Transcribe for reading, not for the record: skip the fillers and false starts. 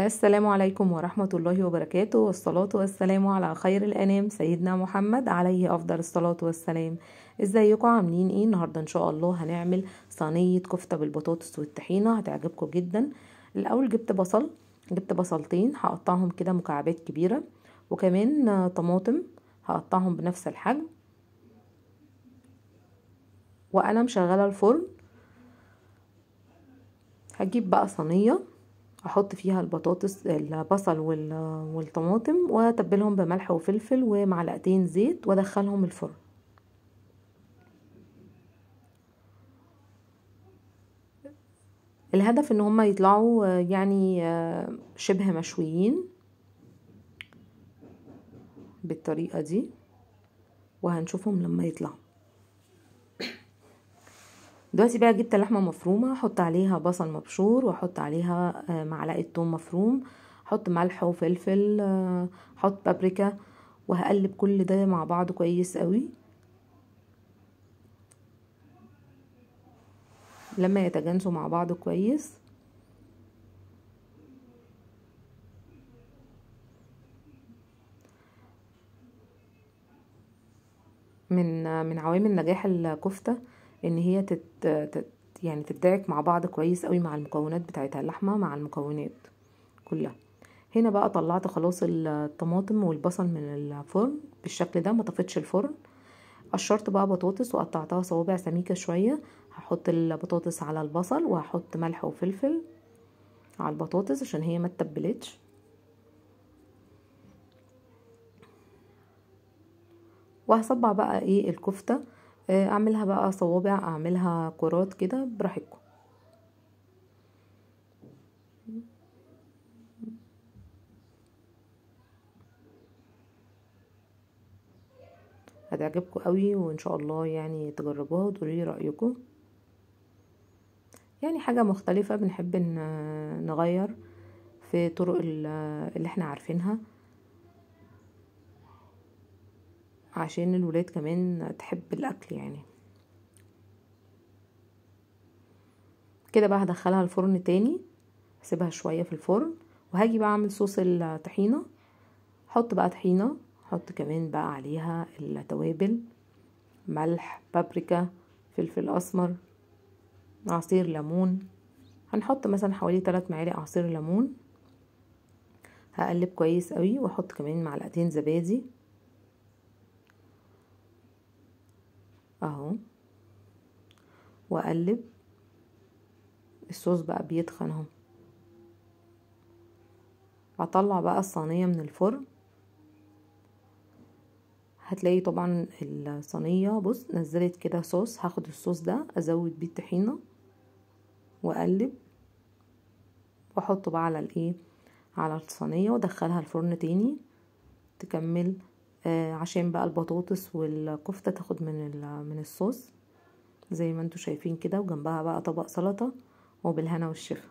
السلام عليكم ورحمة الله وبركاته، والصلاة والسلام على خير الأنام سيدنا محمد عليه أفضل الصلاة والسلام. ازيكم عاملين ايه؟ النهاردة ان شاء الله هنعمل صينية كفتة بالبطاطس والطحينة، هتعجبكم جدا. الأول جبت بصلتين هقطعهم كده مكعبات كبيرة، وكمان طماطم هقطعهم بنفس الحجم. وأنا مشغلة الفرن هجيب بقى صينية احط فيها البصل والطماطم واتبلهم بملح وفلفل ومعلقتين زيت وادخلهم الفرن. الهدف ان هما يطلعوا يعني شبه مشويين بالطريقة دي، وهنشوفهم لما يطلعوا. دلوقتي بقى جبت لحمة مفرومة، احط عليها بصل مبشور واحط عليها معلقة توم مفروم، احط ملح وفلفل، احط بابريكا، وهقلب كل ده مع بعض كويس قوي لما يتجانسوا مع بعض كويس. من عوامل نجاح الكفتة ان هي يعني تدعك مع بعض كويس قوي مع المكونات بتاعتها، اللحمة مع المكونات كلها. هنا بقى طلعت خلاص الطماطم والبصل من الفرن بالشكل ده، ما طفيتش الفرن. قشرت بقى بطاطس وقطعتها صوابع سميكة شوية، هحط البطاطس على البصل وهحط ملح وفلفل على البطاطس عشان هي ما تتبلتش. وهصبع بقى ايه الكفتة، اعملها بقى صوابع، اعملها كرات كده براحتكم. هتعجبكم قوي وان شاء الله يعني تجربوها وتقولوا لي رايكم. يعني حاجه مختلفه، بنحب نغير في طرق اللي احنا عارفينها عشان الولاد كمان تحب الاكل يعني. كده بقى هدخلها الفرن تاني، هسيبها شويه في الفرن، وهاجي بقى اعمل صوص الطحينه. احط بقى طحينه، احط كمان بقى عليها التوابل، ملح، بابريكا، فلفل اسمر، عصير ليمون. هنحط مثلا حوالي 3 معالق عصير ليمون. هقلب كويس قوي واحط كمان معلقتين زبادي اهو، واقلب. الصوص بقى بيتخن اهو. هطلع بقى الصينيه من الفرن. هتلاقي طبعا الصينيه بص نزلت كده صوص، هاخد الصوص ده ازود بيه الطحينه واقلب واحطه بقى على الايه، على الصينيه، وادخلها الفرن تاني تكمل عشان بقى البطاطس والكفته تاخد من الصوص زي ما انتوا شايفين كده. وجنبها بقى طبق سلطه، وبالهنا والشفا.